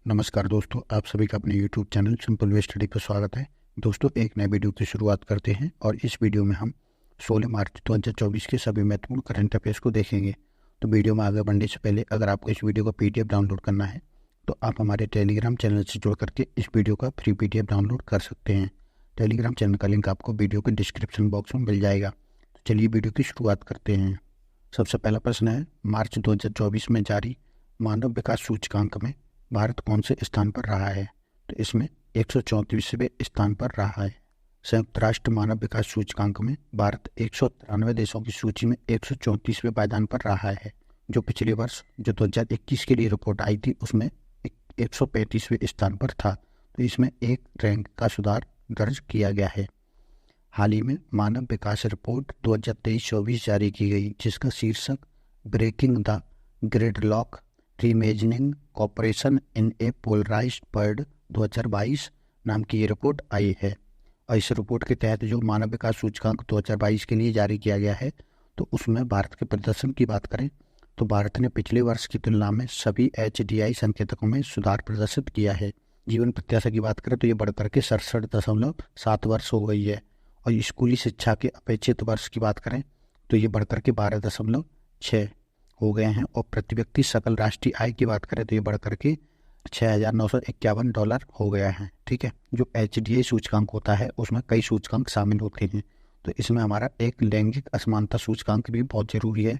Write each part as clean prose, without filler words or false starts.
नमस्कार दोस्तों, आप सभी का अपने YouTube channel simple way study पर स्वागत है। दोस्तों, एक नए वीडियो की शुरुआत करते हैं और इस वीडियो में हम 16 मार्च 2024 के सभी महत्वपूर्ण करंट अफेयर्स को देखेंगे। तो वीडियो में आगे बढ़ने से पहले अगर आपको इस वीडियो का PDF डाउनलोड करना है तो आप हमारे टेलीग्राम चैनल से जुड़ करके इस वीडियो का फ्री PDF डाउनलोड कर सकते हैं। टेलीग्राम चैनल का लिंक आपको वीडियो के डिस्क्रिप्शन बॉक्स में मिल जाएगा। तो चलिए वीडियो की शुरुआत करते हैं। सबसे पहला प्रश्न है, मार्च 2024 में जारी मानव विकास सूचकांक में भारत कौन से स्थान पर रहा है? तो इसमें 134वें स्थान पर रहा है। संयुक्त राष्ट्र मानव विकास सूचकांक में भारत 193 देशों की सूची में 134वें पायदान पर रहा है। जो पिछले वर्ष जो 2021 के लिए रिपोर्ट आई थी उसमें 135वें स्थान पर था। तो इसमें एक रैंक का सुधार दर्ज किया गया है। हाल ही में मानव विकास रिपोर्ट 2023-24 जारी की गई, जिसका शीर्षक breaking the gridlock reimagining cooperation in a polarised world 2022 नाम की ये रिपोर्ट आई है। और इस रिपोर्ट के तहत जो मानव विकास सूचकांक 2022 के लिए जारी किया गया है, तो उसमें भारत के प्रदर्शन की बात करें तो भारत ने पिछले वर्ष की तुलना में सभी HDI संकेतकों में सुधार प्रदर्शित किया है। जीवन प्रत्याशा की बात करें तो ये बढ़कर के 67.7 वर्ष हो गई है। और स्कूली शिक्षा के अपेक्षित वर्ष की बात करें तो ये बढ़कर के 12.6 हो गए हैं। और प्रति व्यक्ति सकल राष्ट्रीय आय की बात करें तो ये बढ़कर के $6,951 हो गया है। ठीक है, जो HDI सूचकांक होता है उसमें कई सूचकांक शामिल होते हैं, तो इसमें हमारा एक लैंगिक असमानता सूचकांक भी बहुत जरूरी है।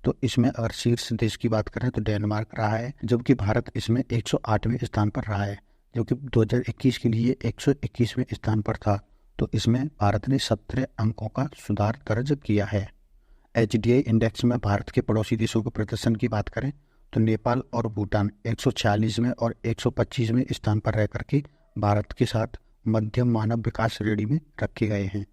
तो इसमें अगर शीर्ष देश की बात करें तो डेनमार्क रहा है, जबकि भारत इसमें 108वें स्थान पर रहा है, जो कि 2021 के लिए 121वें स्थान पर था। तो इसमें भारत ने 17 अंकों का सुधार दर्ज किया है। HDI इंडेक्स में भारत के पड़ोसी देशों के प्रदर्शन की बात करें तो नेपाल और भूटान 146वें और 125वें स्थान पर रह करके भारत के साथ मध्यम मानव विकास श्रेणी में रखे गए हैं,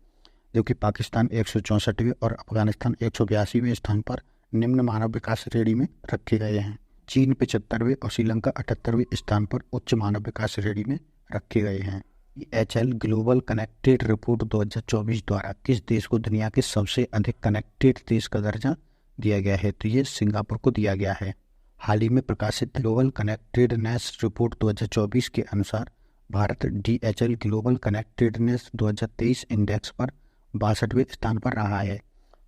जबकि पाकिस्तान 164वें और अफगानिस्तान 182वें स्थान पर निम्न मानव विकास श्रेणी में रखे गए हैं। चीन 75वें और श्रीलंका 78वें स्थान पर उच्च मानव विकास श्रेणी में रखे गए हैं। EHL ग्लोबल कनेक्टेड रिपोर्ट 2024 द्वारा किस देश को दुनिया के सबसे अधिक कनेक्टेड देश का दर्जा दिया गया है? तो ये सिंगापुर को दिया गया है। हाल ही में प्रकाशित ग्लोबल कनेक्टेडनेस रिपोर्ट 2024 के अनुसार Bharat DHL global connectedness 2023 index पर 62वें स्थान पर रहा है।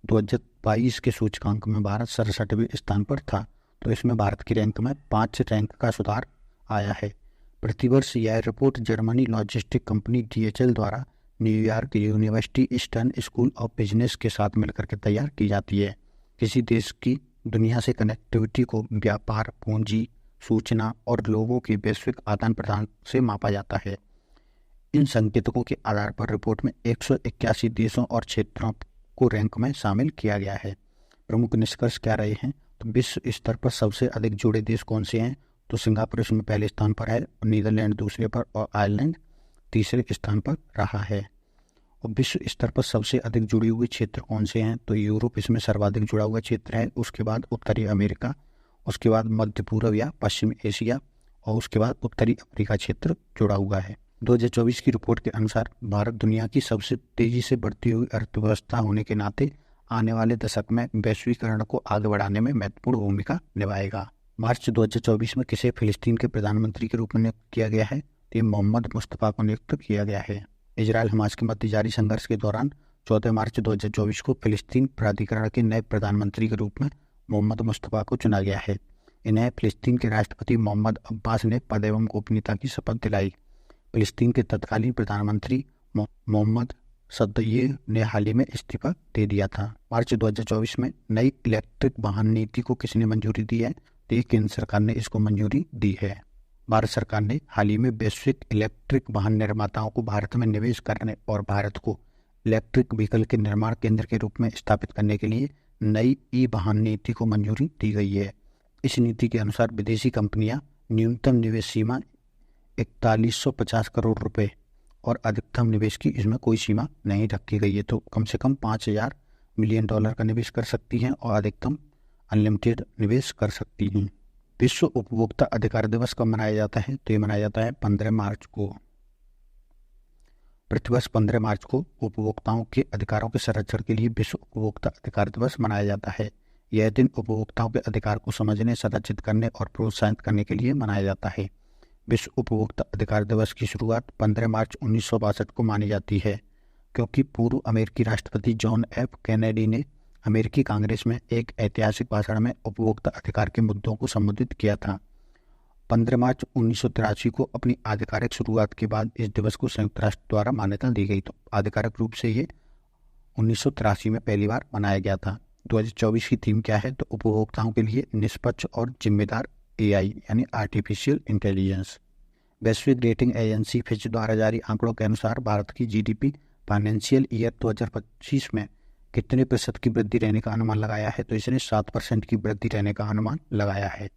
2022 के सूचकांक में भारत 67वें स्थान पर था। तो इसमें भारत की रैंक में 5 रैंक का सुधार आया है। प्रतिवर्ष यह report Germany logistic company DHL द्वारा New York university eastern school of business के साथ मिलकर के तैयार की जाती है। किसी देश की दुनिया से कनेक्टिविटी को व्यापार, पूंजी, सूचना और लोगों के वैश्विक आदान प्रदान से मापा जाता है। इन संकेतकों के आधार पर रिपोर्ट में 181 देशों और क्षेत्रों को रैंक में शामिल किया गया है। प्रमुख निष्कर्ष क्या रहे हैं? तो विश्व स्तर पर सबसे अधिक जुड़े देश कौन से हैं? तो सिंगापुर इसमें पहले स्थान पर है, नीदरलैंड दूसरे पर और आयरलैंड तीसरे स्थान पर रहा है। और विश्व स्तर पर सबसे अधिक जुड़े हुए क्षेत्र कौन से हैं? तो यूरोप इसमें सर्वाधिक जुड़ा हुआ क्षेत्र है, उसके बाद उत्तरी अमेरिका, उसके बाद मध्य पूर्व या पश्चिम एशिया और उसके बाद उत्तरी अफ्रीका क्षेत्र जुड़ा हुआ है। 2024 की रिपोर्ट के अनुसार भारत दुनिया की सबसे तेजी से बढ़ती हुई अर्थव्यवस्था होने के नाते आने वाले दशक में वैश्वीकरण को आगे बढ़ाने में महत्वपूर्ण भूमिका निभाएगा। मार्च 2024 में किसे फिलिस्तीन के प्रधानमंत्री के रूप में नियुक्त किया गया है? तो मोहम्मद मुस्तफ़ा को नियुक्त किया गया है। इजरायल हमास के मध्य जारी संघर्ष के दौरान 14 मार्च 2024 को फिलिस्तीन प्राधिकरण के नए प्रधानमंत्री के रूप में मोहम्मद मुस्तफ़ा को चुना गया है। इन्हें फिलिस्तीन के राष्ट्रपति मोहम्मद अब्बास ने पद एवं गोपनीयता की शपथ दिलाई। फिलिस्तीन के तत्कालीन प्रधानमंत्री मोहम्मद सद्दये ने हाल ही में इस्तीफा दे दिया था। मार्च 2024 में नई इलेक्ट्रिक वाहन नीति को किसने मंजूरी दी है? तो केंद्र सरकार ने इसको मंजूरी दी है। भारत सरकार ने हाल ही में वैश्विक इलेक्ट्रिक वाहन निर्माताओं को भारत में निवेश करने और भारत को इलेक्ट्रिक व्हीकल के निर्माण केंद्र के रूप में स्थापित करने के लिए नई वाहन नीति को मंजूरी दी गई है। इस नीति के अनुसार विदेशी कंपनियां न्यूनतम निवेश सीमा 4150 करोड़ रुपए और अधिकतम निवेश की इसमें कोई सीमा नहीं रखी गई है। तो कम से कम $5,000 मिलियन का निवेश कर सकती हैं और अधिकतम अनलिमिटेड निवेश कर सकती हैं। विश्व उपभोक्ता अधिकार दिवस कब मनाया जाता है? तो ये मनाया जाता है 15 मार्च को। प्रतिवर्ष 15 मार्च को उपभोक्ताओं के अधिकारों के संरक्षण के लिए विश्व उपभोक्ता अधिकार दिवस मनाया जाता है। यह दिन उपभोक्ताओं के अधिकार को समझने, संरक्षित करने और प्रोत्साहित करने के लिए मनाया जाता है। विश्व उपभोक्ता अधिकार दिवस की शुरुआत 15 मार्च 1962 को मानी जाती है, क्योंकि पूर्व अमेरिकी राष्ट्रपति जॉन एफ कैनेडी ने अमेरिकी कांग्रेस में एक ऐतिहासिक भाषण में उपभोक्ता अधिकार के मुद्दों को संबोधित किया था। 15 मार्च 1983 को अपनी आधिकारिक शुरुआत के बाद इस दिवस को संयुक्त राष्ट्र द्वारा मान्यता दी गई। तो आधिकारिक रूप से ये 1983 में पहली बार मनाया गया था। 2024 की थीम क्या है? तो उपभोक्ताओं के लिए निष्पक्ष और जिम्मेदार AI यानी आर्टिफिशियल इंटेलिजेंस। वैश्विक रेटिंग एजेंसी फिच द्वारा जारी आंकड़ों के अनुसार भारत की GDP फाइनेंशियल ईयर 2025 में कितने प्रतिशत की वृद्धि रहने का अनुमान लगाया है? तो इसने 7% की वृद्धि रहने का अनुमान लगाया है।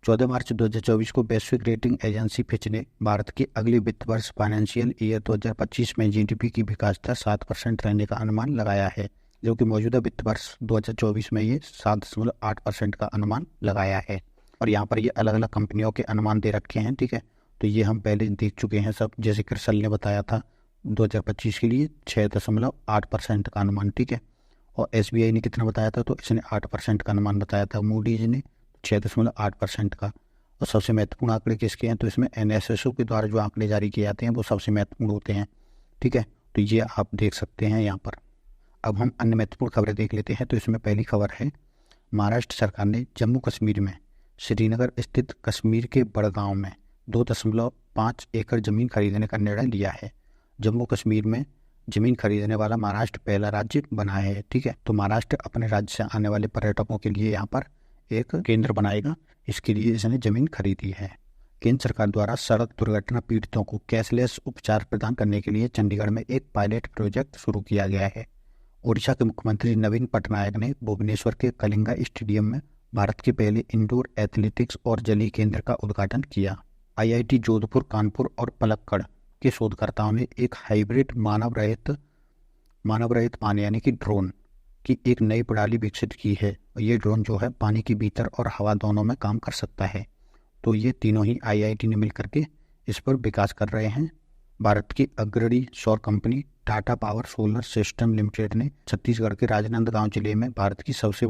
14 मार्च 2024 को वैश्विक रेटिंग एजेंसी फिच ने भारत के अगले वित्त वर्ष फाइनेंशियल ईयर 2025 में GDP की विकास दर 7% रहने का अनुमान लगाया है, जो कि मौजूदा वित्त वर्ष 2024 में ये 7.8% का अनुमान लगाया है। और यहाँ पर ये अलग अलग कंपनियों के अनुमान दे रखे हैं, ठीक है। तो ये हम पहले देख चुके हैं सब, जैसे क्रिसल ने बताया था 2025 के लिए 6.8% का अनुमान, ठीक है। और SBI ने कितना बताया था? तो इसने 8% का अनुमान बताया था। मूडीज ने 6.8% का। और सबसे महत्वपूर्ण आंकड़े किसके हैं? तो इसमें NSSO के द्वारा जो आंकड़े जारी किए जाते हैं वो सबसे महत्वपूर्ण होते हैं, ठीक है। तो ये आप देख सकते हैं यहाँ पर। अब हम अन्य महत्वपूर्ण खबरें देख लेते हैं। तो इसमें पहली खबर है, महाराष्ट्र सरकार ने जम्मू कश्मीर में श्रीनगर स्थित कश्मीर के बड़गांव में 2.5 एकड़ जमीन खरीदने का निर्णय लिया है। जम्मू कश्मीर में जमीन खरीदने वाला महाराष्ट्र पहला राज्य बना है, ठीक है। तो महाराष्ट्र अपने राज्य से आने वाले पर्यटकों के लिए यहाँ पर एक केंद्र बनाएगा, इसके लिए इसने जमीन खरीदी है। केंद्र सरकार द्वारा सड़क दुर्घटना पीड़ितों को कैशलेस उपचार प्रदान करने के लिए चंडीगढ़ में एक पायलट प्रोजेक्ट शुरू किया गया है। ओडिशा के मुख्यमंत्री नवीन पटनायक ने भुवनेश्वर के कलिंगा स्टेडियम में भारत के पहले इंडोर एथलेटिक्स और जलीय केंद्र का उद्घाटन किया। IIT जोधपुर, कानपुर और पलक्कड़ के शोधकर्ताओं ने एक हाइब्रिड मानव रहित पानी यानी कि ड्रोन की एक नई प्रणाली विकसित की है। ये ड्रोन जो है पानी के भीतर और हवा दोनों में काम कर सकता है। तो ये तीनों ही IIT ने मिलकर के इस पर विकास कर रहे हैं। भारत की अग्रणी सौर company Tata power solar system limited ने छत्तीसगढ़ के राजनांदगांव जिले में भारत की सबसे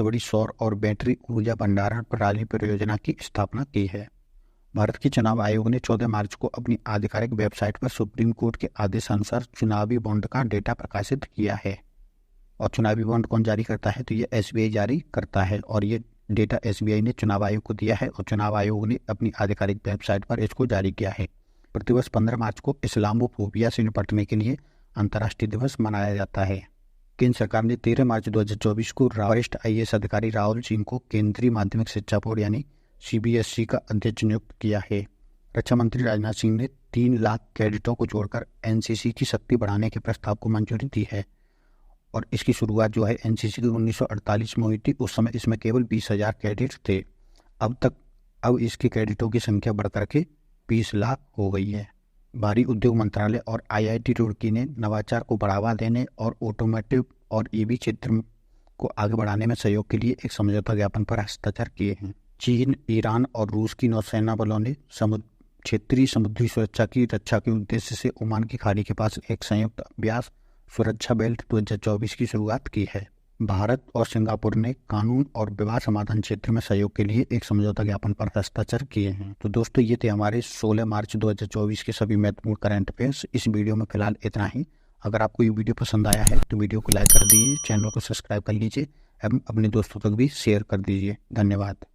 बड़ी सौर और बैटरी ऊर्जा भंडारण प्रणाली परियोजना की स्थापना की है। भारत के चुनाव आयोग ने 14 मार्च को अपनी आधिकारिक वेबसाइट पर सुप्रीम कोर्ट के आदेशानुसार चुनावी बॉन्ड का डेटा प्रकाशित किया है। और चुनावी बॉन्ड कौन जारी करता है? तो ये SBI जारी करता है। और ये डेटा SBI ने चुनाव आयोग को दिया है और चुनाव आयोग ने अपनी आधिकारिक वेबसाइट पर इसको जारी किया है। प्रतिवर्ष 15 मार्च को इस्लामोफोबिया से निपटने के लिए अंतर्राष्ट्रीय दिवस मनाया जाता है। केंद्र सरकार ने 13 मार्च 2024 को वरिष्ठ IAS अधिकारी राहुल सिंह को केंद्रीय माध्यमिक शिक्षा बोर्ड यानी CBSE का अध्यक्ष नियुक्त किया है। रक्षा मंत्री राजनाथ सिंह ने 3 लाख कैडेटों को जोड़कर NCC की शक्ति बढ़ाने के प्रस्ताव को मंजूरी दी है। और इसकी शुरुआत जो है NCC की 1948 में हुई थी। उस समय इसमें केवल 20,000 कैडेट थे। अब इसके कैडेटों की संख्या बढ़कर के 20 लाख हो गई है। भारी उद्योग मंत्रालय और IIT रुड़की ने नवाचार को बढ़ावा देने और ऑटोमोटिव और EV क्षेत्र को आगे बढ़ाने में सहयोग के लिए एक समझौता ज्ञापन पर हस्ताक्षर किए हैं। चीन, ईरान और रूस की नौसेना बलों ने क्षेत्रीय समुद्री सुरक्षा की रक्षा के उद्देश्य से ओमान की खाड़ी के पास एक संयुक्त अभ्यास सुरक्षा बेल्ट 2024 की शुरुआत की है। भारत और सिंगापुर ने कानून और विवाद समाधान क्षेत्र में सहयोग के लिए एक समझौता ज्ञापन पर हस्ताक्षर किए हैं। तो दोस्तों, ये थे हमारे 16 मार्च 2024 के सभी महत्वपूर्ण करंट अफेयर्स। इस वीडियो में फिलहाल इतना ही। अगर आपको ये वीडियो पसंद आया है तो वीडियो को लाइक कर दीजिए, चैनल को सब्सक्राइब कर लीजिए एवं अपने दोस्तों तक भी शेयर कर दीजिए। धन्यवाद।